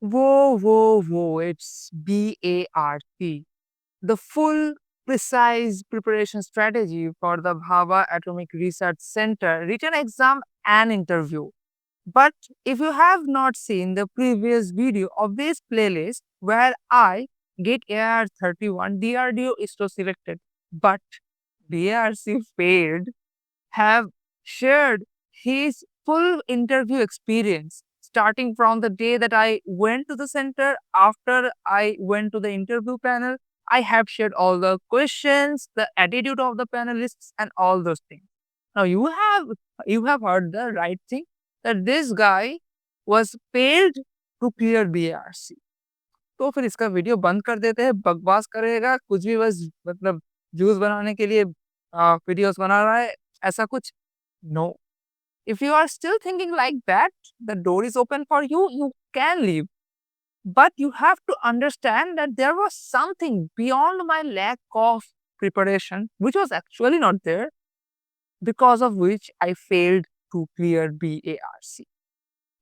Whoa, it's BARC, the full precise preparation strategy for the Bhava Atomic Research Center written exam and interview. But if you have not seen the previous video of this playlist where I get AR 31, DRDO is so selected, but BARC failed, have shared his full interview experience starting from the day that I went to the center. After I went to the interview panel, I have shared all the questions, the attitude of the panelists, and all those things. Now you have heard the right thing, that this guy was failed to clear BARC. तो फिर इसका video बंद कर देते हैं, बकवास करेगा कुछ भी, बस मतलब व्यूज बनाने के लिए वीडियोस बना रहा है, ऐसा कुछ। No, if you are still thinking like that, the door is open for you, you can leave. But you have to understand that there was something beyond my lack of preparation, which was actually not there, because of which I failed to clear BARC.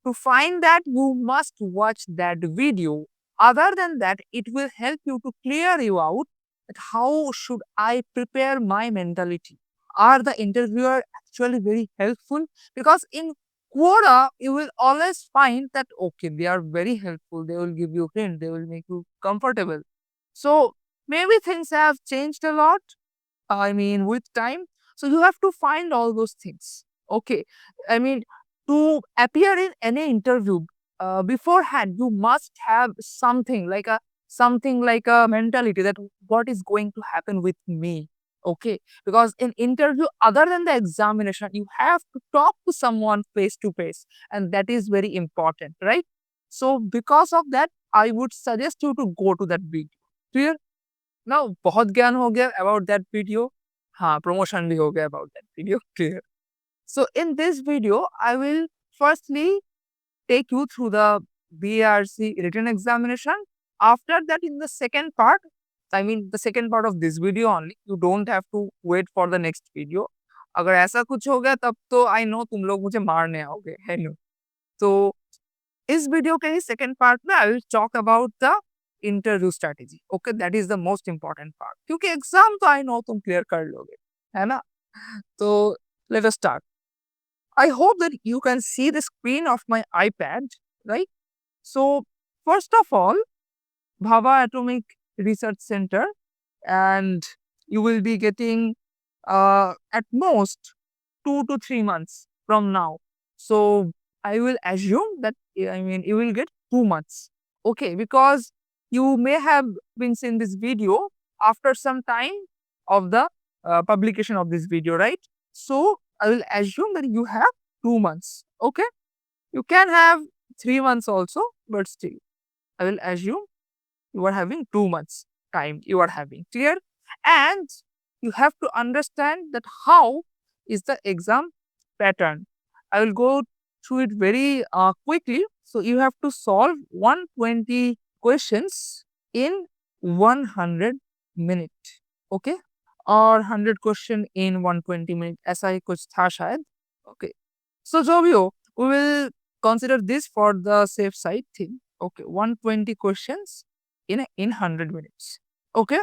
To find that, you must watch that video. Other than that, it will help you to clear you out that how should I prepare my mentality. Are the interviewer actually very helpful? Because in Quora, you will always find that, okay, they are very helpful. They will give you hint. They will make you comfortable. So maybe things have changed a lot. I mean, with time. So you have to find all those things. Okay. I mean, to appear in any interview beforehand, you must have something like a mentality that what is going to happen with me. Okay, because in interview, other than the examination, you have to talk to someone face to face, and that is very important, right? So because of that, I would suggest you to go to that video. Clear? Now, बहुत ज्ञान हो गया about that video. हाँ, promotion भी हो गया about that video. Clear? So in this video, I will firstly take you through the BRC written examination. After that, in the second part, I mean the second part of this video only, you don't have to wait for the next video. अगर ऐसा कुछ हो गया तब तो I know तुम लोग मुझे मारने आओगे, है नो? तो इस वीडियो के ही सेकंड पार्ट में I will talk about the interview strategy. Okay, that is the most important part, क्योंकि एग्जाम तो आई नो तुम क्लियर कर लोगे, है ना? तो let us start. I hope that you can see the screen of my iPad, right? So, first of all, Bhava Atomic Research Center, and you will be getting at most 2 to 3 months from now. So, I will assume that, I mean, you will get 2 months. Okay, because you may have been seeing this video after some time of the publication of this video, right? So, I will assume that you have 2 months. Okay, you can have 3 months also, but still, I will assume you are having 2 months time. You are having clear, and you have to understand that how is the exam pattern. I will go through it very quickly. So you have to solve 120 questions in 100 minutes. Okay, or 100 question in 120 minutes. ऐसा ही कुछ था शायद. Okay. So जो भी हो, we will consider this for the safe side thing. Okay, 120 questions in 100 minutes. Okay.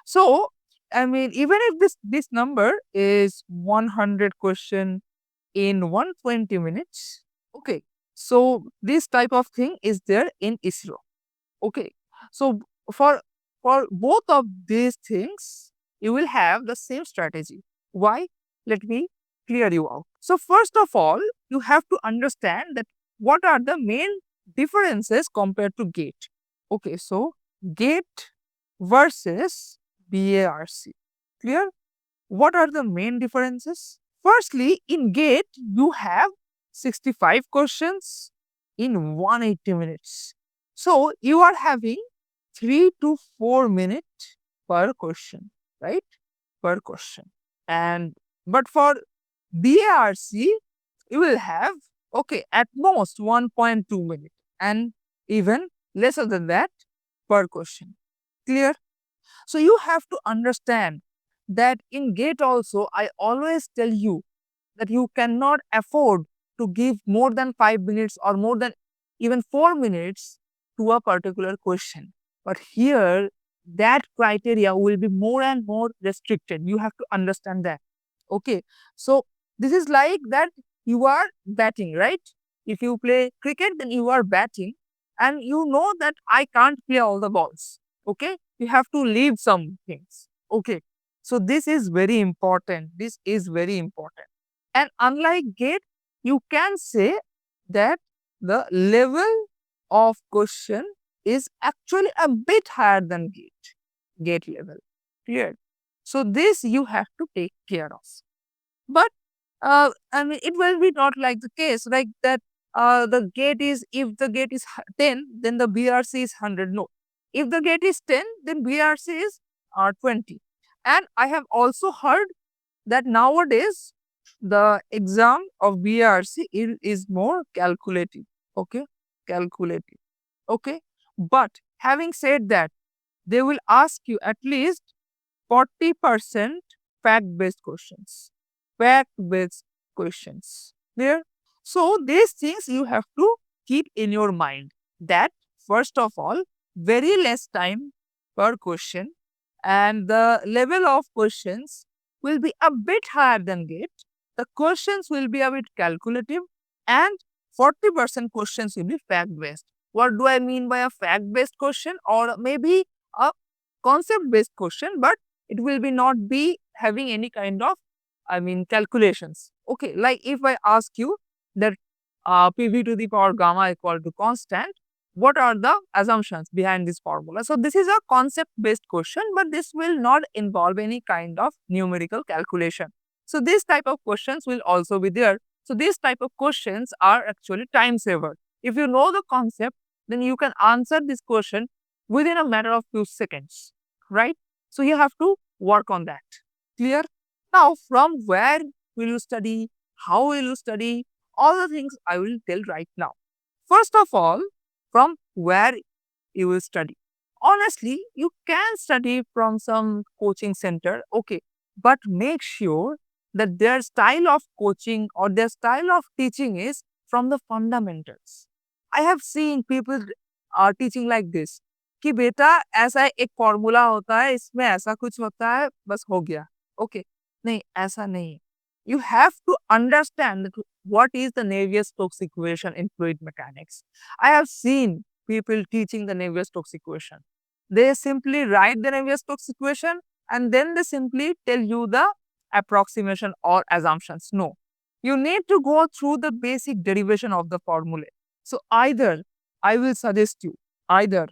So I mean, even if this number is 100 question in 120 minutes, okay. So this type of thing is there in ISRO. Okay. So for for both of these things, you will have the same strategy. Why? Let me clear you out. So first of all, you have to understand that what are the main differences compared to GATE. Okay, so GATE versus BARC. Clear? What are the main differences? Firstly, in GATE, you have 65 questions in 180 minutes. So you are having 3 to 4 minutes per question, right? Per question. And but for BARC, you will have, okay, at most 1.2 minutes and even lesser than that per question. Clear? So you have to understand that in GATE also, I always tell you that you cannot afford to give more than 5 minutes or more than even 4 minutes to a particular question. But here, that criteria will be more and more restricted. You have to understand that. Okay. So this is like that you are batting, right? If you play cricket, then you are batting and you know that I can't play all the balls. Okay. You have to leave some things. Okay. So this is very important. This is very important. And unlike GATE, you can say that the level of question is actually a bit higher than GATE level. Clear? So this you have to take care of. But I mean, it will be not like the case like that. The gate is if the gate is 10, then the BRC is 100. No, if the gate is 10, then BRC is 20. And I have also heard that nowadays the exam of BRC is more calculative. Okay, calculative. Okay, but having said that, they will ask you at least 40% fact-based questions. Fact-based questions. Clear? So these things you have to keep in your mind that first of all, very less time per question and the level of questions will be a bit higher than GATE. The questions will be a bit calculative and 40% questions will be fact-based. What do I mean by a fact-based question or maybe a concept-based question, but it will be not be having any kind of, I mean, calculations. Okay, like if I ask you that PV to the power gamma equal to constant, what are the assumptions behind this formula? So this is a concept-based question, but this will not involve any kind of numerical calculation. So this type of questions will also be there. So these type of questions are actually time saver. If you know the concept, then you can answer this question within a matter of few seconds, right? So you have to work on that. Clear? Now, from where will you study? How will you study? All the things I will tell right now. First of all, from where you will study. Honestly, you can study from some coaching center, okay, but make sure that their style of coaching or their style of teaching is from the fundamentals. I have seen people are teaching like this कि बेटा ऐसा एक formula होता है इसमें ऐसा कुछ होता है बस हो गया ओके नहीं ऐसा नहीं you have to understand what is the Navier-Stokes equation in fluid mechanics. I have seen people teaching the Navier-Stokes equation. They simply write the Navier-Stokes equation and then they simply tell you the approximation or assumptions. No, you need to go through the basic derivation of the formula. So either I will suggest you either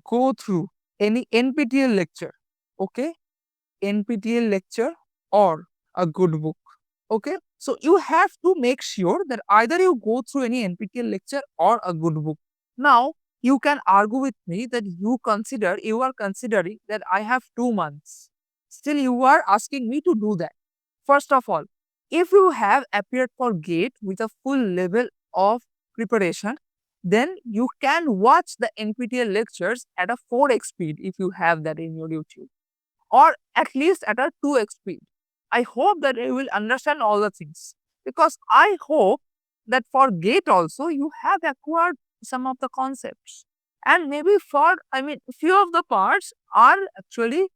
go through any NPTEL lecture, okay, NPTEL lecture or a good book. Okay, so you have to make sure that either you go through any NPTEL lecture or a good book. Now, you can argue with me that you are considering that I have 2 months. Still, you are asking me to do that. First of all, if you have appeared for GATE with a full level of preparation, then you can watch the NPTEL lectures at a 4x speed if you have that in your YouTube, or at least at a 2x speed. I hope that you will understand all the things because I hope that for GATE also you have acquired some of the concepts and maybe for, I mean, few of the parts are actually,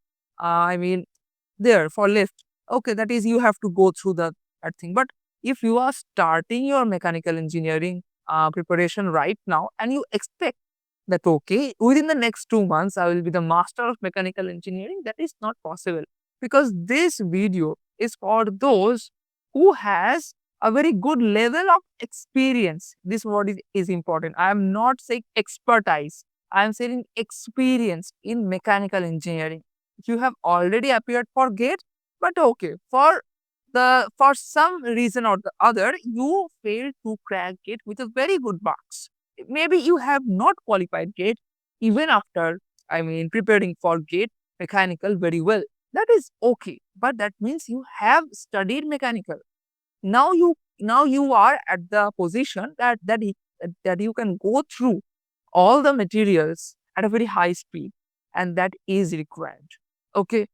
there for left. Okay, that is you have to go through that thing. But if you are starting your mechanical engineering preparation right now and you expect that okay, within the next 2 months I will be the master of mechanical engineering, that is not possible because this video is for those who has a very good level of experience. This word is important. I am not saying expertise. I am saying experience in mechanical engineering. You have already appeared for GATE, but okay, for some reason or the other, you failed to crack GATE with a very good marks. Maybe you have not qualified GATE even after, preparing for GATE mechanical very well. That is okay, but that means you have studied mechanical. Now you are at the position that you can go through all the materials at a very high speed, and that is required. Okay,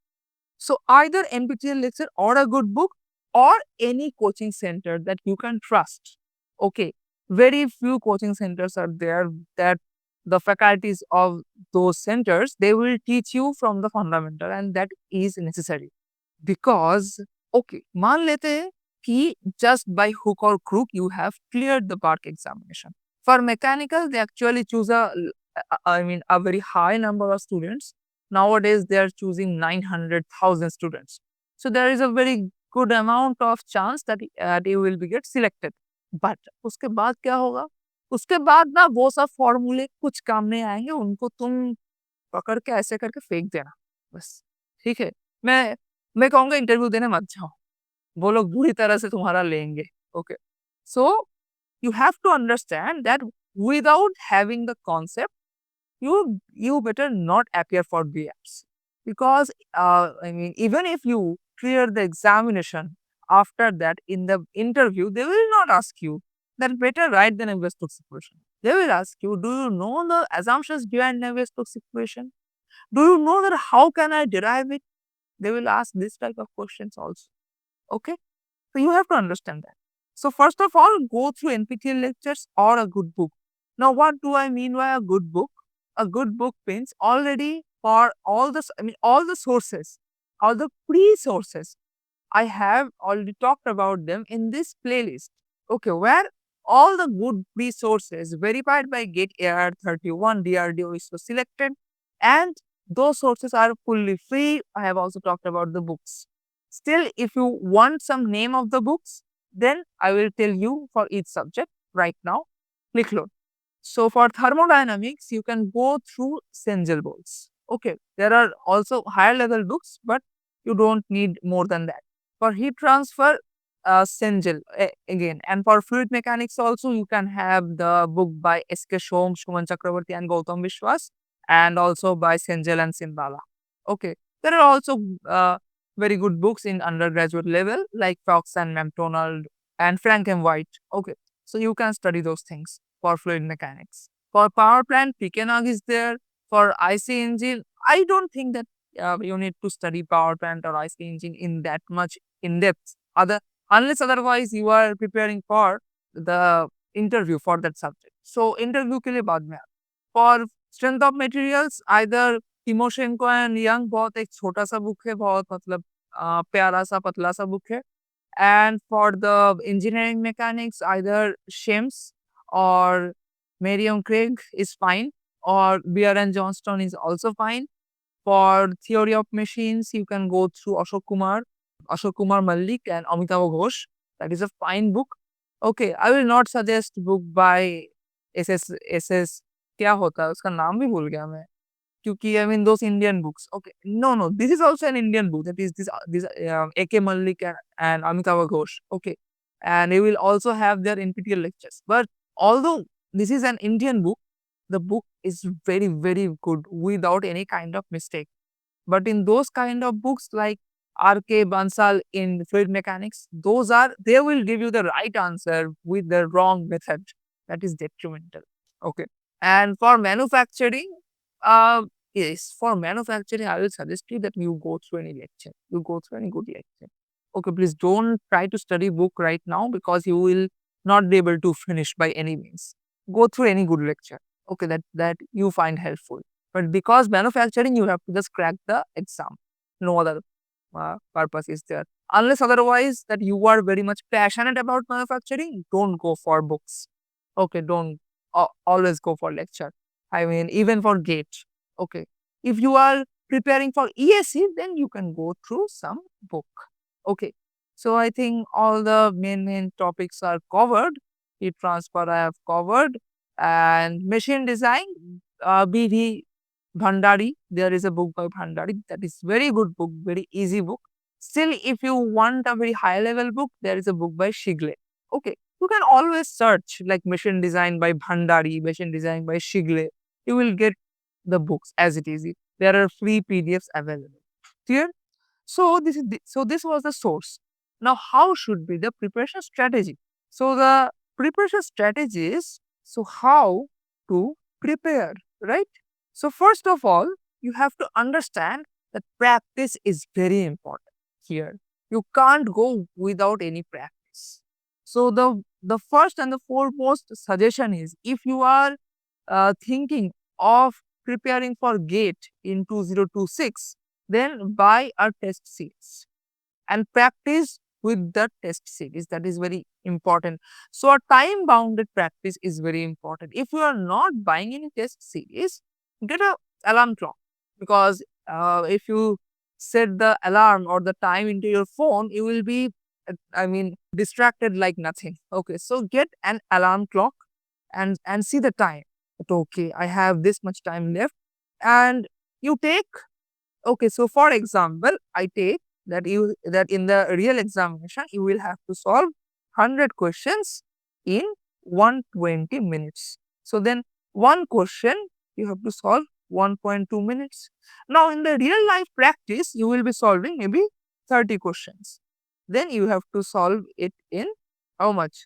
so either NPTEL lecture or a good book or any coaching center that you can trust. Okay, very few coaching centers are there that the faculties of those centers, they will teach you from the fundamental, and that is necessary. Because, okay, मान लेते हैं कि just by hook or crook you have cleared the Barc examination. For mechanical, they actually choose a very high number of students. Nowadays, they are choosing 900,000 students. So there is a very good amount of chance that they will be get selected. But उसके बाद क्या होगा? उसके बाद ना वो सब फॉर्मूले कुछ काम नहीं आएंगे, उनको तुम पकड़ के ऐसे करके फेंक देना बस। ठीक है, मैं कहूंगा इंटरव्यू देने मत जाओ, वो लोग बुरी तरह से तुम्हारा लेंगे। Okay, so you have to understand that without having the concept, you better not appear for BFs, because even if you clear the examination, after that in the interview they will not ask you that better write the Navier-Stokes equation. They will ask you, do you know the assumptions behind Navier-Stokes equation? Do you know that how can I derive it? They will ask this type of questions also. Okay, so you have to understand that. So first of all, go through NPTEL lectures or a good book. Now, what do I mean by a good book? A good book means already for all the, all the sources, all the pre-sources. I have already talked about them in this playlist. Okay, where all the good resources verified by GATE AR 31 DRDO is selected, and those sources are fully free. I have also talked about the books. Still, if you want some name of the books, then I will tell you for each subject right now. Click load. So for thermodynamics, you can go through Cengel books. Okay, there are also higher level books, but you don't need more than that. For heat transfer, Cengel again. And for fluid mechanics also, you can have the book by S.K. Shom, Shuman Chakravarti and Gautam Vishwas, and also by Cengel and Simbala. Okay, there are also very good books in undergraduate level like Fox and McDonald and Frank and White. Okay, so you can study those things for fluid mechanics. For power plant, Pikenag is there. For IC engine, I don't think that you need to study power plant or IC engine in that much in depth. Unless otherwise you are preparing for the interview for that subject. So interview के लिए बाद में for strength of materials, either Timoshenko and Young बहुत एक छोटा सा book है, बहुत मतलब प्यारा सा पतला सा बुक है. And for the engineering mechanics, either Shems or Merriam Craig is fine, or Beer and Johnston is also fine. For theory of machines, you can go through Ashok Kumar Mallik and Amitabh Ghosh. That is a fine book. Okay, I will not suggest book by SS क्या होता है उसका नाम भी भूल गया मैं, क्योंकि I mean those Indian books. Okay, no, this is also an Indian book. That is this A.K. Mallik and Amitabh Ghosh. Okay, and they will also have their NPTEL lectures. But although this is an Indian book, the book is very good without any kind of mistake. But in those kind of books like R.K. Bansal in fluid mechanics, they will give you the right answer with the wrong method. That is detrimental. Okay. And for manufacturing, yes, for manufacturing, I will suggest you that you go through any lecture. You go through any good lecture. Okay, please don't try to study book right now because you will not be able to finish by any means. Go through any good lecture. Okay, that you find helpful. But because manufacturing, you have to just crack the exam. No other purpose is there. Unless otherwise that you are very much passionate about manufacturing, don't go for books. Okay, don't always go for lecture. I mean, even for GATE. Okay, if you are preparing for ESE, then you can go through some book. Okay, so I think all the main topics are covered. Heat transfer I have covered, and machine design, BD Bhandari. There is a book by Bhandari that is very good book, very easy book. Still, if you want a very high level book, there is a book by Shigle. Okay, you can always search like machine design by Bhandari, machine design by Shigle. You will get the books as it is. There are free PDFs available. Clear? So this was the source. Now, how should be the preparation strategy? So the preparation strategy is, so how to prepare, right? So first of all, you have to understand that practice is very important here. You can't go without any practice. So the first and the foremost suggestion is, if you are thinking of preparing for GATE in 2026, then buy a test series and practice with the test series. That is very important. So a time bounded practice is very important. If you are not buying any test series, get a alarm clock, because if you set the alarm or the time into your phone, you will be distracted like nothing. Okay, so get an alarm clock and see the time. Okay, I have this much time left, and you take. Okay, so for example, I take that in the real examination you will have to solve 100 questions in 120 minutes. So then one question you have to solve 1.2 minutes. Now in the real life practice you will be solving maybe 30 questions. Then you have to solve it in how much?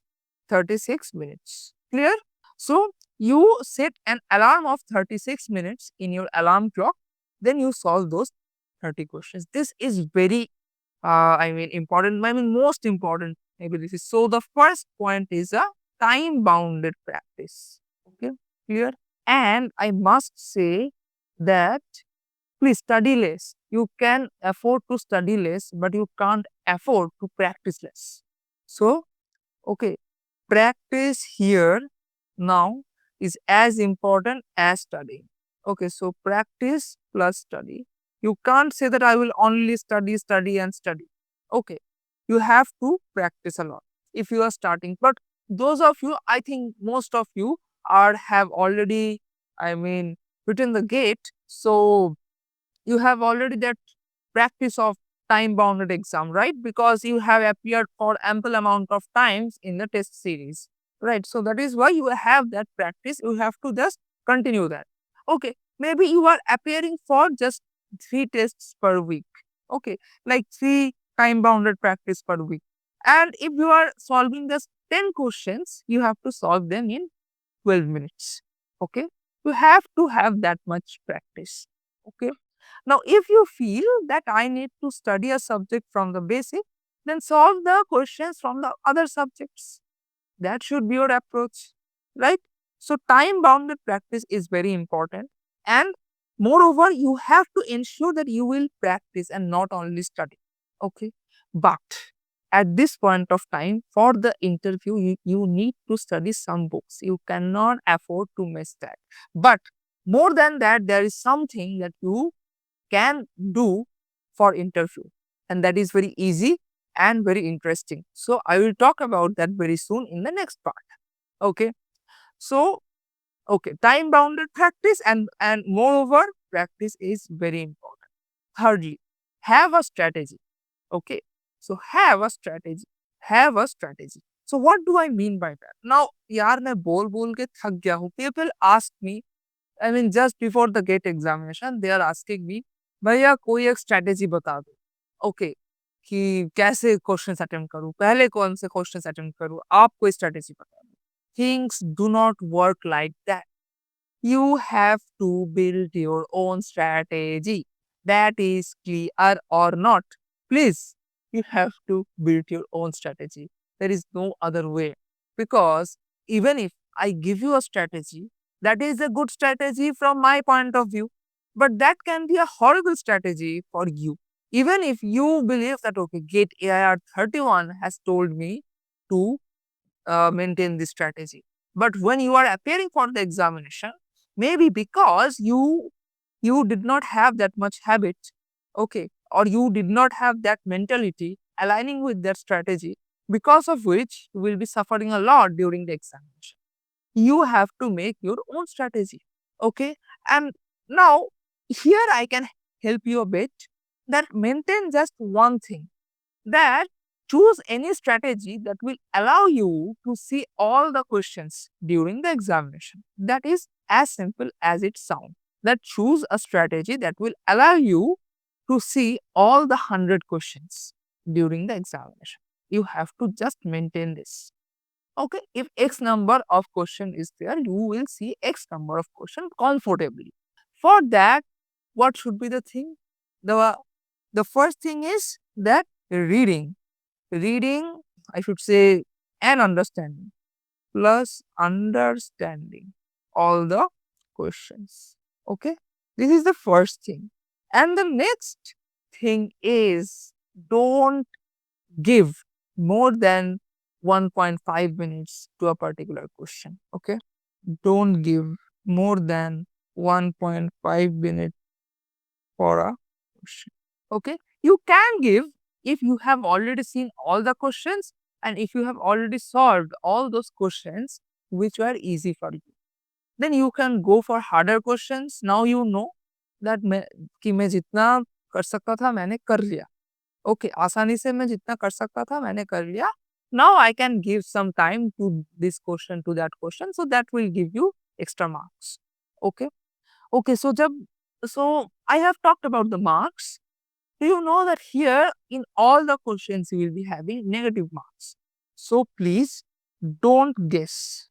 36 minutes. Clear? So you set an alarm of 36 minutes in your alarm clock, then you solve those 30 questions. This is very important. Most important. Maybe this is so. The first point is a time bounded practice. Okay, clear? And I must say that please study less. You can afford to study less, but you can't afford to practice less. So, okay, practice here now is as important as studying. Okay, so practice plus study. You can't say that I will only study, study, and study. Okay, you have to practice a lot if you are starting. But those of you, I think most of you have already, written the gate. So you have already that practice of time bounded exam, right? Because you have appeared for ample amount of times in the test series, right? So that is why you have that practice. You have to just continue that. Okay, maybe you are appearing for just 3 tests per week. Okay, like 3 time bounded practice per week. And if you are solving just 10 questions, you have to solve them in 12 minutes. Okay, you have to have that much practice. Okay, now if you feel that I need to study a subject from the basic, then solve the questions from the other subjects. That should be your approach, right? So time bounded practice is very important, and moreover you have to ensure that you will practice and not only study. Okay, but at this point of time for the interview you need to study some books. You cannot afford to miss that. But more than that, there is something that you can do for interview, and that is very easy and very interesting. So I will talk about that very soon in the next part. Okay, so okay, time bounded practice, and moreover practice is very important. Thirdly, have a strategy. Okay, so have a strategy. So what do I mean by that? Now yaar मैं बोल के थक गया हूँ. People ask me, just before the GATE examination, they are asking me, भैया कोई एक strategy बता दो. ओके, कि कैसे क्वेश्चंस अटेम्प्ट करूं, पहले कौन से क्वेश्चंस अटेम्प्ट करूं, आप कोई स्ट्रेटेजी बता दो. Things do not work like that. You have to build your own strategy. That is clear or not. Please, you have to build your own strategy. There is no other way. Because even if I give you a strategy, that is a good strategy from my point of view, but that can be a horrible strategy for you. Even if you believe that, okay, GATE AIR 31 has told me to maintain this strategy. But when you are appearing for the examination, maybe because you did not have that much habit, okay, or you did not have that mentality aligning with that strategy, because of which you will be suffering a lot during the examination. You have to make your own strategy. Okay, and now here I can help you a bit, that maintain just one thing, that choose any strategy that will allow you to see all the questions during the examination. That is as simple as it sounds. That choose a strategy that will allow you to see all the 100 questions during the examination. You have to just maintain this. Okay, if X number of question is there, you will see X number of question comfortably. For that, what should be the thing? The first thing is that reading. Reading, I should say, and understanding plus understanding. all the questions. Okay, this is the first thing. And the next thing is, don't give more than 1.5 minutes to a particular question. Okay, don't give more than 1.5 minutes for a question. Okay, you can give if you have already seen all the questions and if you have already solved all those questions which were easy for you. Then you can go for harder questions. Now you know that मैं जितना कर सकता था मैंने कर लिया. Okay, आसानी से मैं जितना कर सकता था मैंने कर लिया. Now I can give some time to this question to that question, so that will give you extra marks. Okay. Okay, so I have talked about the marks. Do you know that here in all the questions you will be having negative marks? So please don't guess.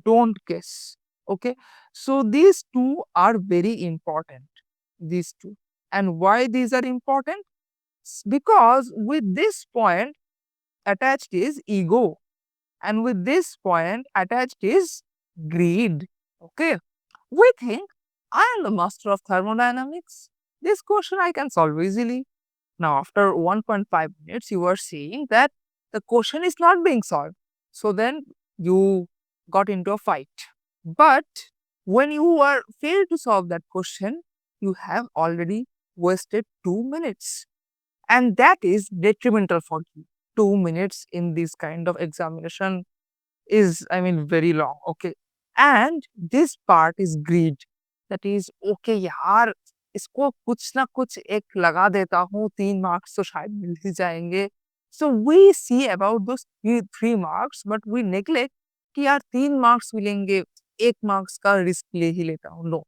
Don't guess. Okay. So these two are very important. These two. And why these are important? Because with this point attached is ego. And with this point attached is greed. Okay. We think I am the master of thermodynamics. This question I can solve easily. Now, after 1.5 minutes, you are seeing that the question is not being solved. So then you got into a fight. But when you are failed to solve that question, you have already wasted 2 minutes. And that is detrimental for you. 2 minutes in this kind of examination is, I mean, very long. Okay. And this part is greed. That is, okay, यार इसको कुछ ना कुछ एक लगा देता हूँ, 3 marks तो शायद मिल ही जाएंगे. So we see about those three marks, but we neglect कि यार 3 marks मिलेंगे, 1 marks का रिस्क ले ही लेता हूँ. नो,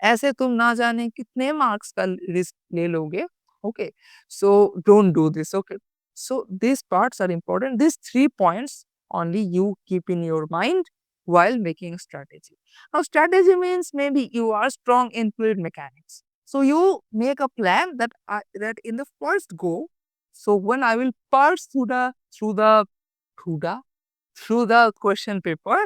ऐसे तुम ना जाने कितने मार्क्स का रिस्क ले लोगे. Okay, so don't do this. Okay, so these parts are important. These 3 points only you keep in your mind while making a strategy. Now, strategy means maybe you are strong in fluid mechanics. So you make a plan that that in the first go, so when I will parse through the through the question paper,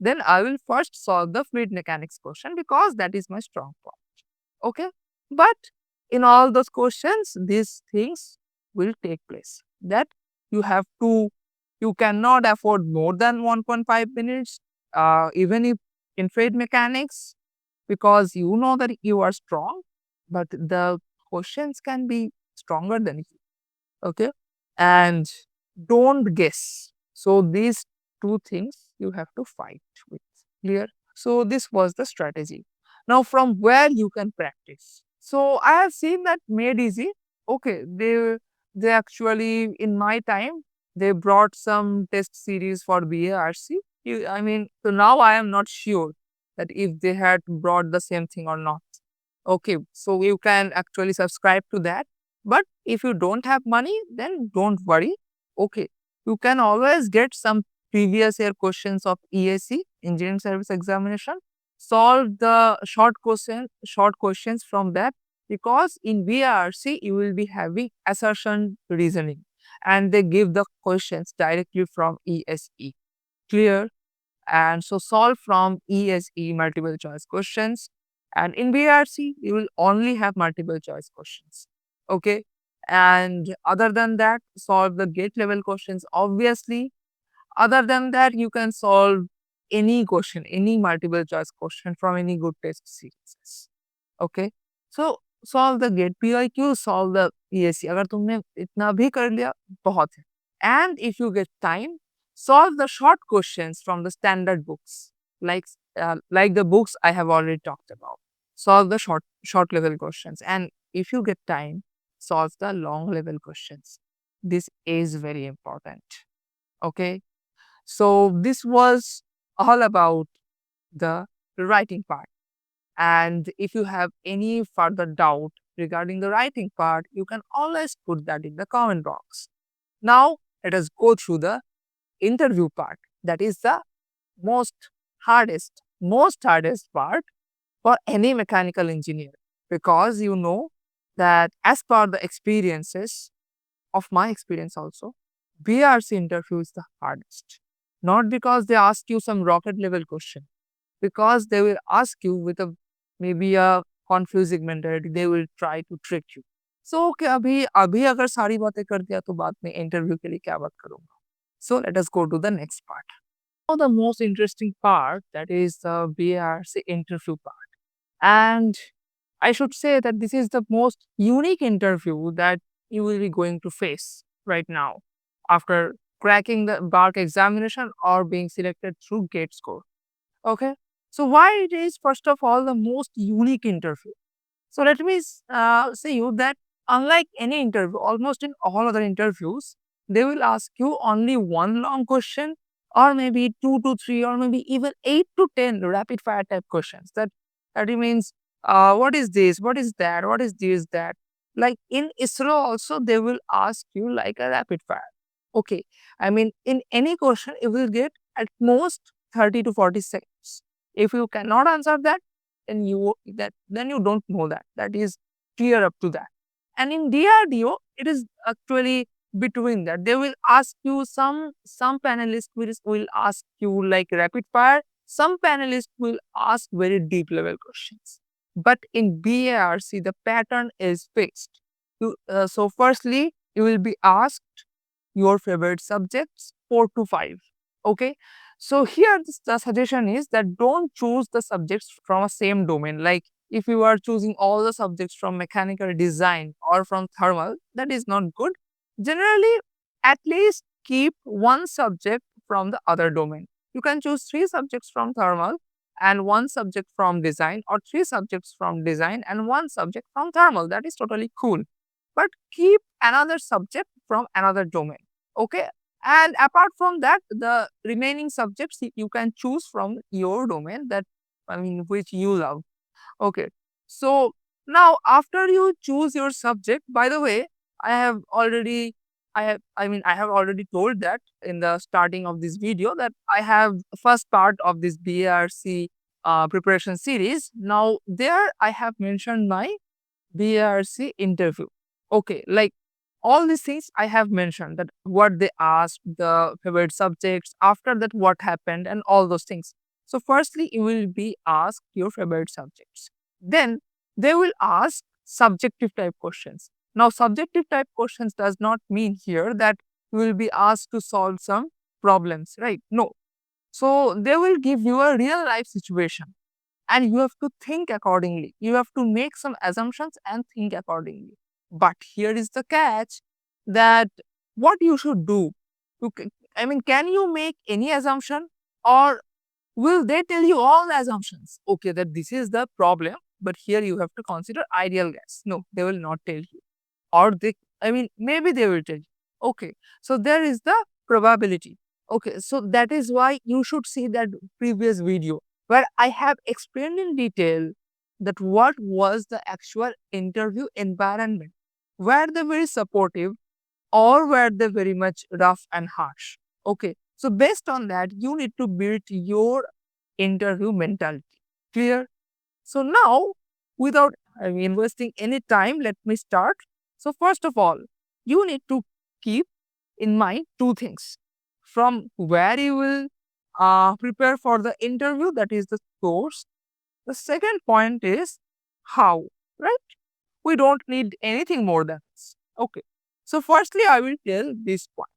then I will first solve the fluid mechanics question because that is my strong point. Okay, but in all those questions, these things will take place. That you have to, you cannot afford more than 1.5 minutes, even if in fluid mechanics, because you know that you are strong, but the questions can be stronger than you. Okay, and don't guess. So these two things you have to fight with. Clear? So this was the strategy. Now from where you can practice. So I have seen that made easy. Okay, they actually in my time they brought some test series for BARC. I mean, so now I am not sure that if they had brought the same thing or not. Okay, so you can actually subscribe to that. But if you don't have money, then don't worry. Okay, you can always get some previous year questions of ESE, Engineering Service Examination. Solve the short questions from that, because in VRC you will be having assertion reasoning and they give the questions directly from ESE. Clear? And so solve from ESE multiple choice questions. And in VRC, you will only have multiple choice questions. Okay. And other than that, solve the gate level questions. Obviously, other than that, you can solve any question, any multiple choice question from any good test series. Okay. So solve the gate PIQ, solve the ESE. अगर तुमने इतना भी कर लिया, बहुत है. And if you get time, solve the short questions from the standard books, like the books I have already talked about. Solve the short level questions, and if you get time, solve the long level questions. This is very important. Okay, so this was all about the writing part. And if you have any further doubt regarding the writing part, you can always put that in the comment box. Now, let us go through the interview part. That is the most hardest part for any mechanical engineer, because you know that as per the experiences of my experience also, BRC interview is the hardest. Not because they ask you some rocket level question, because they will ask you with a maybe a confusing mentality. They will try to trick you. So okay, अभी अभी अगर सारी बातें कर दिया तो बाद में इंटरव्यू के लिए क्या बात करूंगा. So let us go to the next part. Now the most interesting part, that is the BRC interview part. And I should say that this is the most unique interview that you will be going to face right now after cracking the Barc examination or being selected through GATE score. Okay. So why it is first of all the most unique interview? So let me say you that unlike any interview, almost in all other interviews, they will ask you only one long question or maybe 2 to 3 or maybe even 8 to 10 rapid fire type questions. That means what is this, what is that, what is this, that. Like in ISRO also they will ask you like a rapid fire. Okay. I mean in any question you will get at most 30 to 40 seconds. If you cannot answer that, then you don't know that. That is clear up to that. And in DRDO, it is actually between that. They will ask you some panelists will ask you like rapid fire. Some panelists will ask very deep level questions. But in BARC, the pattern is fixed. So firstly, you will be asked your favorite subjects 4 to 5. Okay. So here the suggestion is that don't choose the subjects from a same domain. Like if you are choosing all the subjects from mechanical design or from thermal, that is not good. Generally, at least keep one subject from the other domain. You can choose 3 subjects from thermal and 1 subject from design, or 3 subjects from design and 1 subject from thermal. That is totally cool. But keep another subject from another domain. Okay. And apart from that, the remaining subjects you can choose from your domain, that I mean which you love. Okay. So now after you choose your subject, by the way, I have already I have already told that in the starting of this video that I have first part of this BARC preparation series. Now there I have mentioned my BARC interview. Okay, like all these things I have mentioned, that what they asked, the favorite subjects, after that what happened, and all those things. So firstly, you will be asked your favorite subjects. Then they will ask subjective type questions. Now, subjective type questions does not mean here that you will be asked to solve some problems, right? No. So they will give you a real life situation and you have to think accordingly. You have to make some assumptions and think accordingly. But here is the catch, that what you should do. I mean, can you make any assumption, or will they tell you all the assumptions? Okay, that this is the problem, but here you have to consider ideal guess. No, they will not tell you. Or I mean, maybe they will tell you. Okay, so there is the probability. Okay, so that is why you should see that previous video where I have explained in detail that what was the actual interview environment. Were they very supportive or were they very much rough and harsh? Okay, so based on that, you need to build your interview mentality. Clear? So now, without investing any time, let me start. So first of all, you need to keep in mind 2 things. From where you will prepare for the interview, that is the source. The second point is how, right? We don't need anything more than this. Okay. So firstly, I will tell this point,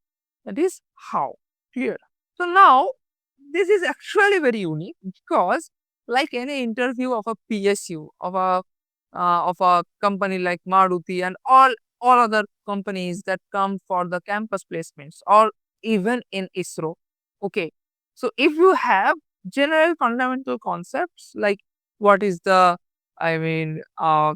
that is how. Clear? So now, this is actually very unique because like any interview of a PSU, of a company like Maruti and all other companies that come for the campus placements, or even in ISRO. Okay. So if you have general fundamental concepts like what is the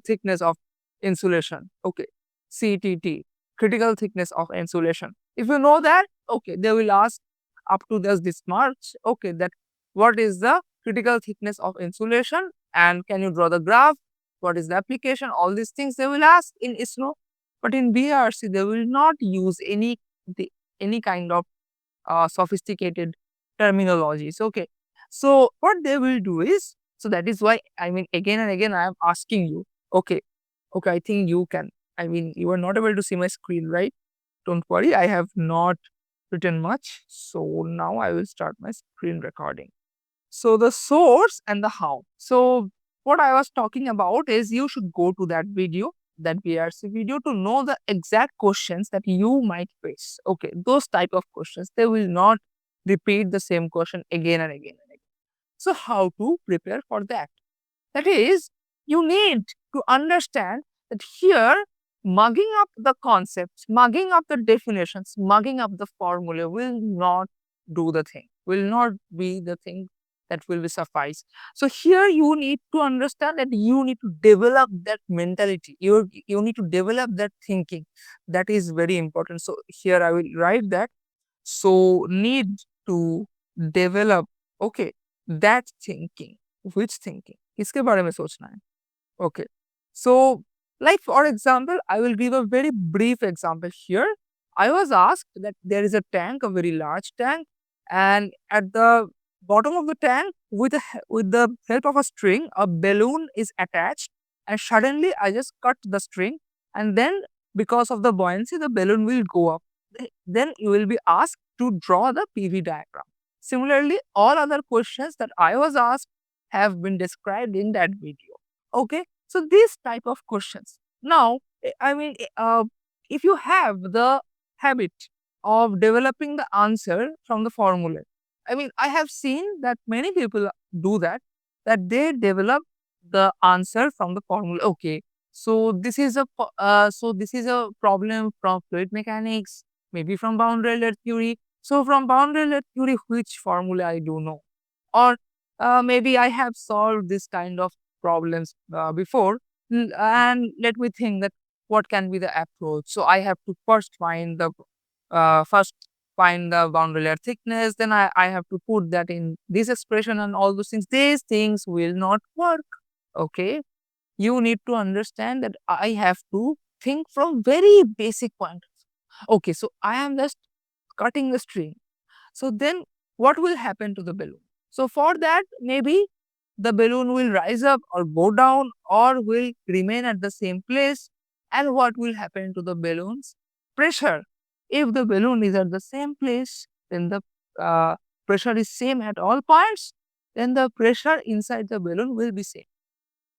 thickness of insulation. Okay. CTT, critical thickness of insulation. If you know that, okay, they will ask up to this March, okay, that what is the critical thickness of insulation and can you draw the graph? What is the application? All these things they will ask in ISRO. But in BRC, they will not use any kind of sophisticated terminologies. Okay. So what they will do is, so that is why, again and again, I am asking you, okay, okay, I think you can. You are not able to see my screen, right? Don't worry, I have not written much. So now I will start my screen recording. So the source and the how. So what I was talking about is you should go to that video, that BRC video, to know the exact questions that you might face. Okay, those type of questions, they will not repeat the same question again and again and again. So how to prepare for that? That is, you need to understand that here, mugging up the concepts, mugging up the definitions, mugging up the formula will not do the thing, will not be the thing that will be suffice. So here you need to understand that you need to develop that mentality. You need to develop that thinking. That is very important. So here I will write that. So need to develop, okay, that thinking. Which thinking? किसके बारे में सोचना है? Okay. So, like for example, I will give a very brief example here. I was asked that there is a tank, a very large tank, and at the bottom of the tank, with the help of a string, a balloon is attached, and suddenly I just cut the string, and then because of the buoyancy, the balloon will go up. Then you will be asked to draw the PV diagram. Similarly, all other questions that I was asked have been described in that video. Okay, so these type of questions. Now, if you have the habit of developing the answer from the formula, I have seen that many people do that, that they develop the answer from the formula. Okay, so this is a problem from fluid mechanics, maybe from boundary layer theory. So from boundary layer theory, which formula I do know, or maybe I have solved this kind of problems before, and let me think that what can be the approach. So I have to first find the boundary layer thickness, then I have to put that in this expression and all those things. These things will not work. Okay, you need to understand that I have to think from very basic point. Okay, so I am just cutting the string. So then what will happen to the balloon? So for that, maybe the balloon will rise up or go down or will remain at the same place. And what will happen to the balloon's pressure? If the balloon is at the same place, then the pressure is same at all points, then the pressure inside the balloon will be same.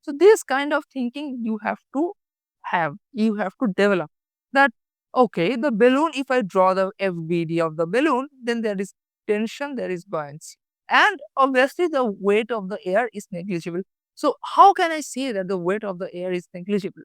So this kind of thinking you have to develop that, okay, the balloon, if I draw the FBD of the balloon, then there is tension, there is buoyancy. And obviously the weight of the air is negligible. So how can I say that the weight of the air is negligible?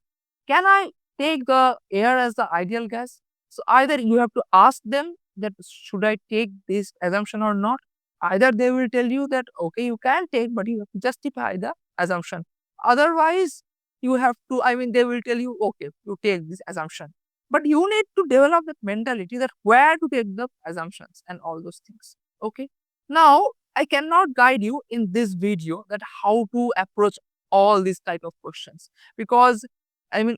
Can I take the air as the ideal gas? So either you have to ask them that should I take this assumption or not? Either they will tell you that okay, you can take, but you have to justify the assumption. Otherwise, you have to, they will tell you, okay, you take this assumption. But you need to develop that mentality that where to take the assumptions and all those things. Okay. Now, I cannot guide you in this video that how to approach all these type of questions, because I mean,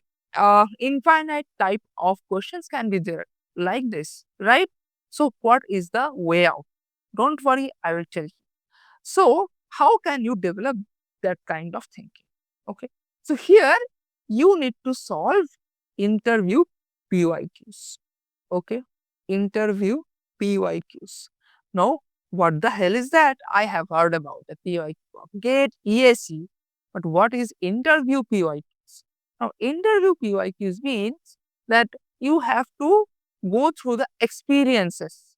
infinite type of questions can be there like this, right? So what is the way out? Don't worry, I will tell you. So how can you develop that kind of thinking? Okay. So here you need to solve interview PYQs. Okay. Interview PYQs. Now, what the hell is that? I have heard about the PYQ of GATE, ESE, but what is interview PYQs? Now, interview PYQs means that you have to go through the experiences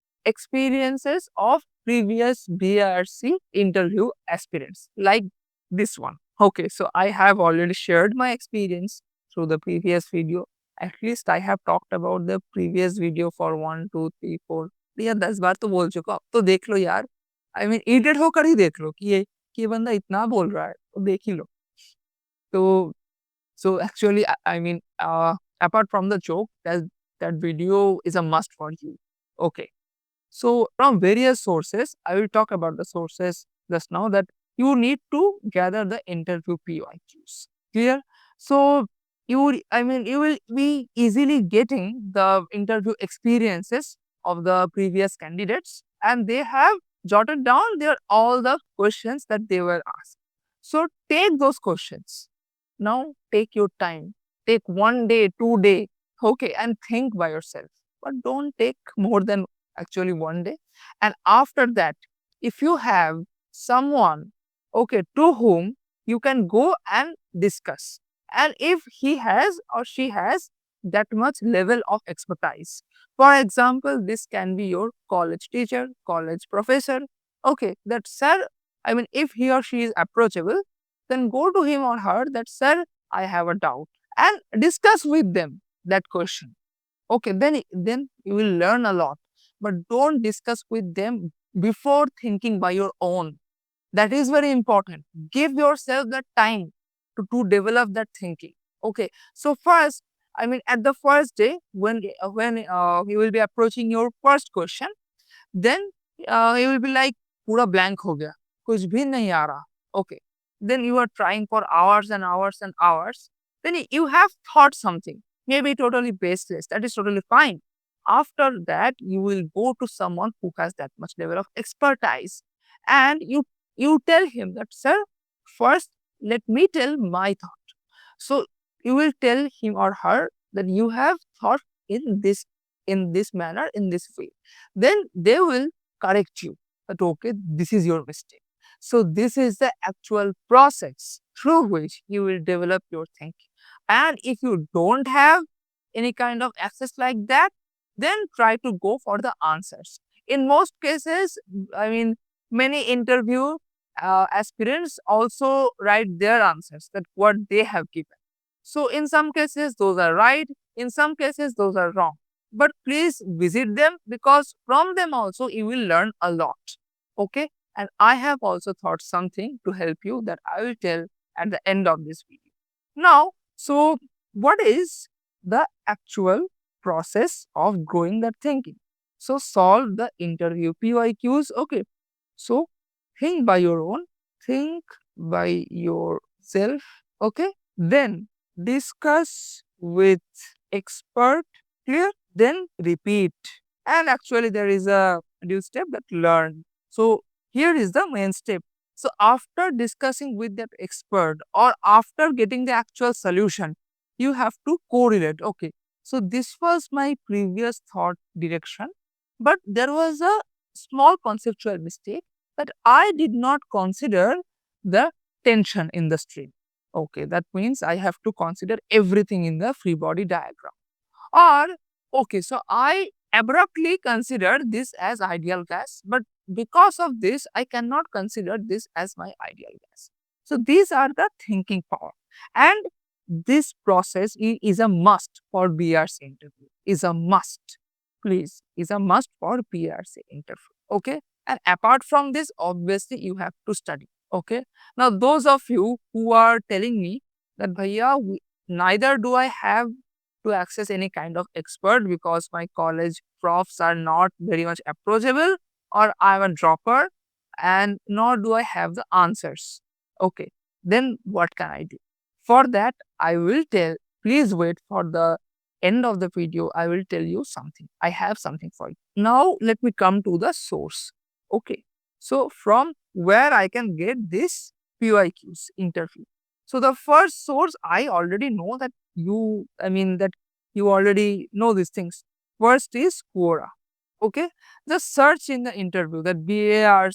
of previous BRC interview aspirants, like this one. Okay, so I have already shared my experience through the previous video. At least I have talked about the previous video for 1, 2, 3, 4 या 10 बार तो बोल चुका, अब तो देख लो यार. Idiot होकर ही देख लो कि ये बंदा इतना बोल रहा है, तो देख ही लो. तो so actually, apart from the joke, that video is a must for you. Okay. So from various sources, I will talk about the sources just now, that you need to gather the interview PYQs. Clear? So you will be easily getting the interview experiences of the previous candidates, and they have jotted down all the questions that they were asked. So take those questions. Now take your time. Take 1 day, 2 day, okay, and think by yourself. But don't take more than actually 1 day. And after that, if you have someone, okay, to whom you can go and discuss. And if he has or she has that much level of expertise. For example, this can be your college teacher, college professor. Okay, that sir, I mean, if he or she is approachable, then go to him or her that, sir, I have a doubt, and discuss with them that question. Okay, then you will learn a lot. But don't discuss with them before thinking by your own. That is very important. Give yourself the time to develop that thinking. Okay. So first, I mean, at the first day, when you will be approaching your first question, then you will be like, पूरा blank हो गया, कुछ भी नहीं आ रहा. Okay. Then you are trying for hours and hours and hours. Then you have thought something, maybe totally baseless. That is totally fine. After that, you will go to someone who has that much level of expertise, and you tell him that, sir, first let me tell my thought. So you will tell him or her that you have thought in this manner, in this way. Then they will correct you that, okay, this is your mistake. So this is the actual process through which you will develop your thinking. And if you don't have any kind of access like that, then try to go for the answers. In most cases, I mean, many interview aspirants also write their answers, that what they have given. So in some cases, those are right. In some cases, those are wrong. But please visit them, because from them also you will learn a lot. Okay. And I have also thought something to help you that I will tell at the end of this video. Now, so what is the actual process of growing that thinking? So solve the interview PYQs. Okay. So think by your own, think by yourself. Okay. Then discuss with expert. Clear? Then repeat. And actually there is a new step, that learn. So here is the main step. So after discussing with that expert, or after getting the actual solution, you have to correlate. Okay. So this was my previous thought direction, but there was a small conceptual mistake, that I did not consider the tension in the stream. Okay, that means I have to consider everything in the free body diagram. Or, okay, so I abruptly considered this as ideal gas, but because of this, I cannot consider this as my ideal gas. So these are the thinking power. And this process is a must for BRC interview. Is a must. Please, is a must for BRC interview. Okay. And apart from this, obviously, you have to study. Okay. Now, those of you who are telling me that, Bhaiya, neither do I have to access any kind of expert because my college profs are not very much approachable, or I'm a dropper, and nor do I have the answers. Okay, then what can I do? For that, I will tell, please wait for the end of the video. I will tell you something. I have something for you. Now, let me come to the source. Okay, so from where I can get this PYQs interview. So the first source, I already know that that you already know these things. First is Quora. Okay, just search in the interview that BARC,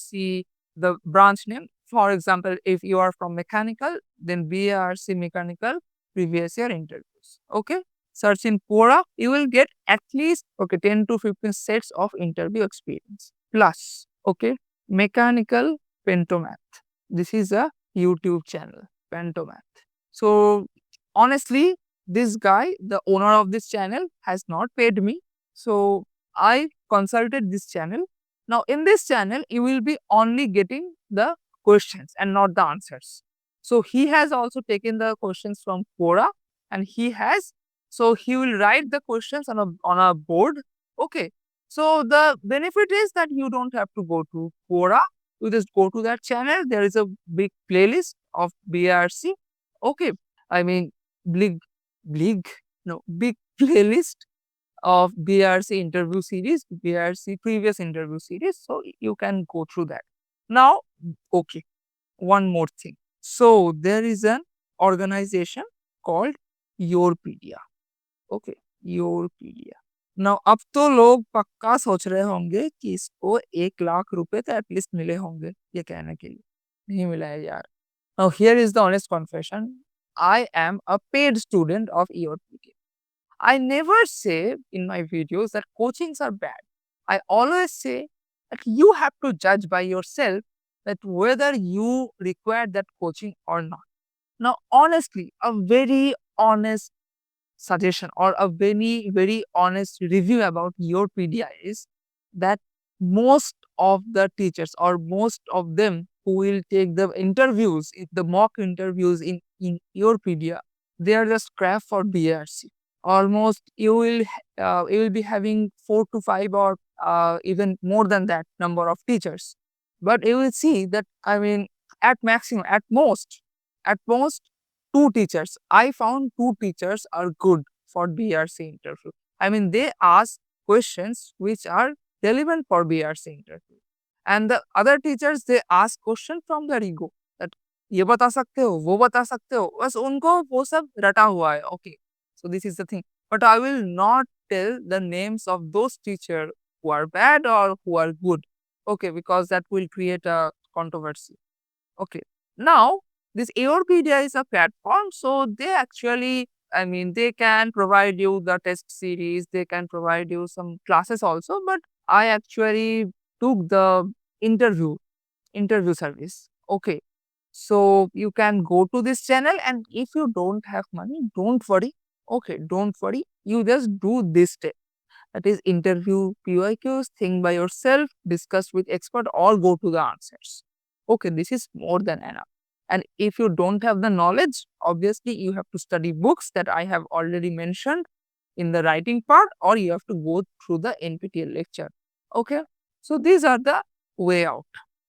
the branch name. For example, if you are from mechanical, then BARC mechanical previous year interviews. Okay, search in Quora, you will get at least 10 to 15 sets of interview experience. Plus, okay, mechanical pentomath. This is a YouTube channel, pentomath. So honestly, this guy, the owner of this channel, has not paid me. So I consulted this channel. Now in this channel, you will be only getting the questions and not the answers. So he has also taken the questions from Quora, and he will write the questions on a board. Okay. So the benefit is that you don't have to go to Quora. You just go to that channel. There is a big playlist of BRC. Okay. I mean, big, big playlist of BRC interview series, BRC previous interview series. So you can go through that. Now, okay, one more thing. So there is an organization called Yourpedia. Okay, Yourpedia. ना अब तो लोग पक्का सोच रहे होंगे कि इसको 1 लाख रुपए तो एटलीस्ट मिले होंगे ये कहने के लिए। नहीं मिला है यार। Now here is the honest confession. I am a paid student of EOTK. I never say in my videos that coachings are bad. I always say that you have to judge by yourself that whether you require that coaching or not. Now, honestly, a very honest suggestion or a very honest review about your PDI is that most of the teachers or most of them who will take the interviews, the mock interviews in your PDI, they are just crap for BRC. Almost you will be having 4 to 5 or even more than that number of teachers. But you will see that I mean at maximum, at most 2 teachers. I found 2 teachers are good for BRC interview. I mean, they ask questions which are relevant for BRC interview. And the other teachers, they ask question from their ego. That ये बता सकते हो, वो बता सकते हो, बस उनको वो सब रटा हुआ है. Okay, so this is the thing. But I will not tell the names of those teachers who are bad or who are good. Okay, because that will create a controversy. Okay. Now, this AORpedia is a platform, so they actually, I mean, they can provide you the test series, they can provide you some classes also, but I actually took the interview, interview service. Okay. So you can go to this channel and if you don't have money, don't worry. Okay, don't worry. You just do this step. That is interview PYQs, think by yourself, discuss with expert or go to the answers. Okay, this is more than enough. And if you don't have the knowledge, obviously you have to study books that I have already mentioned in the writing part or you have to go through the NPTEL lecture. Okay, so these are the way out.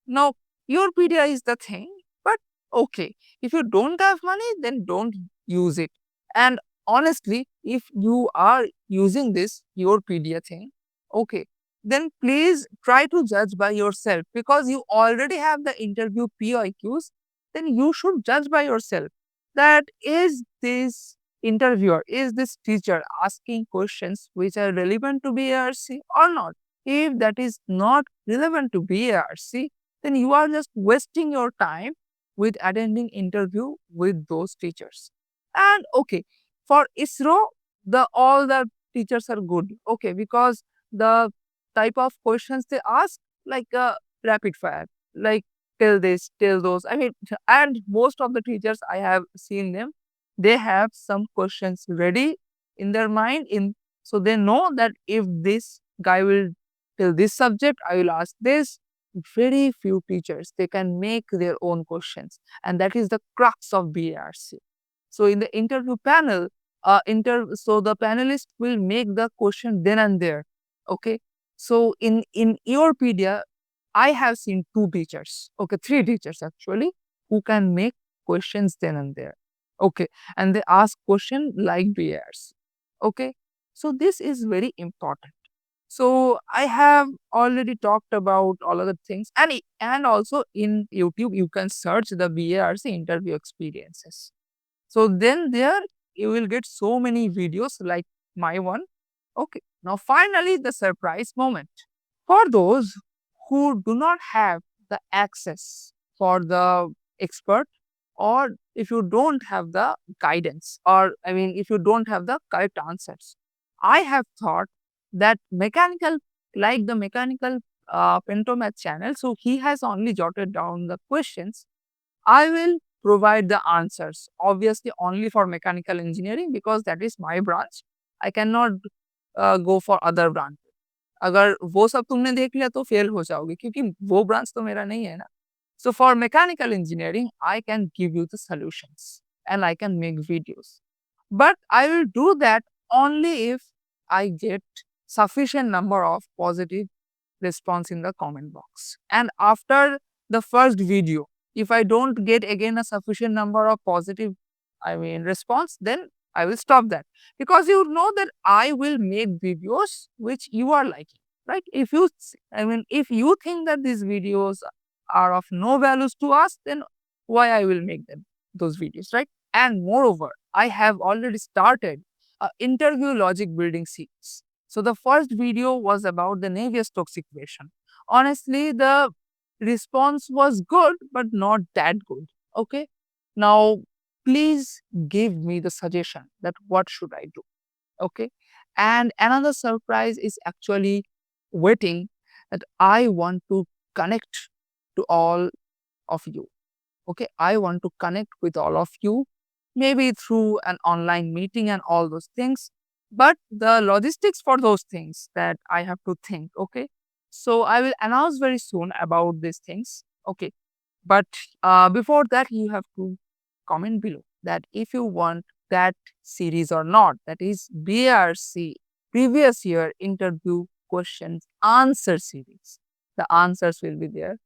Now, your PDI is the thing, but okay, if you don't have money, then don't use it. And honestly, if you are using this, your PDI thing, okay, then please try to judge by yourself because you already have the interview POIQs, then you should judge by yourself that is this interviewer, is this teacher asking questions which are relevant to BARC or not? If that is not relevant to BARC, then you are just wasting your time with attending interview with those teachers. And okay, for ISRO, the all the teachers are good. Okay, because the type of questions they ask like rapid fire, like tell this, tell those. I mean, and most of the teachers I have seen them, they have some questions ready in their mind in so they know that if this guy will tell this subject, I will ask this. Very few teachers they can make their own questions, and that is the crux of BARC. So in the interview panel, so the panelist will make the question then and there. Okay. So in Europedia, I have seen 2 teachers, okay, 3 teachers actually, who can make questions then and there. Okay. And they ask question like BARC. Okay. So this is very important. So I have already talked about all of the things, and also in YouTube you can search the BARC interview experiences. So then there you will get so many videos like my one. Okay. Now finally the surprise moment. For those who do not have the access for the expert, or if you don't have the guidance, or I mean if you don't have the correct answers, I have thought that mechanical, like the mechanical pentomath channel, so he has only jotted down the questions. I will provide the answers, obviously only for mechanical engineering because that is my branch. I cannot go for other branch. अगर वो सब तुमने देख लिया तो fail हो जाओगे क्योंकि वो ब्रांच तो मेरा नहीं है ना. So for mechanical engineering, I can give you the solutions and I can make videos. But I will do that only if I get sufficient number of positive response in the comment box. And after the first video, if I don't get again a sufficient number of positive, I mean, response, then I will stop that. Because you know that I will make videos which you are liking, right? If you, I mean, if you think that these videos are of no values to us, then why I will make them, those videos, right? And moreover, I have already started a interview logic building series. So the first video was about the Navy's toxic question. Honestly, the response was good, but not that good. Okay. Now, please give me the suggestion that what should I do. Okay. And another surprise is actually waiting, that I want to connect to all of you. Okay. I want to connect with all of you, maybe through an online meeting and all those things. But the logistics for those things that I have to think. Okay. So I will announce very soon about these things. Okay. But before that, you have to comment below that if you want that series or not. That is BRC, previous year interview questions answer series. The answers will be there.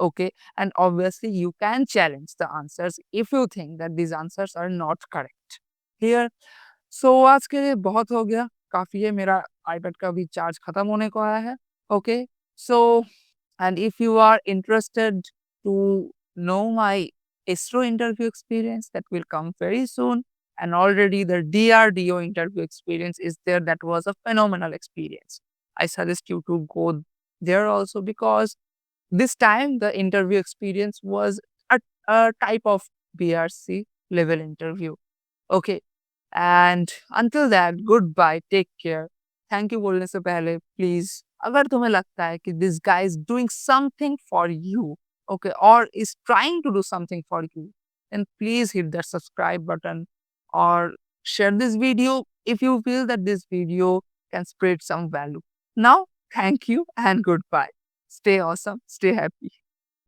Okay. And obviously, you can challenge the answers if you think that these answers are not correct. Clear? So आज के लिए बहुत हो गया, काफी है, मेरा iPad का भी चार्ज खत्म होने को आया है. Okay. So and if you are interested to know my ISRO interview experience, that will come very soon. And already the DRDO interview experience is there. That was a phenomenal experience. I suggest you to go there also, because this time the interview experience was a type of BRC level interview. Okay. And until that, goodbye, take care. Thank you बोलने से पहले please, अगर तुम्हें लगता है कि this guy is doing something for you, okay, or is trying to do something for you, then please hit that subscribe button or share this video if you feel that this video can spread some value. Now, thank you and goodbye. Stay awesome, stay happy.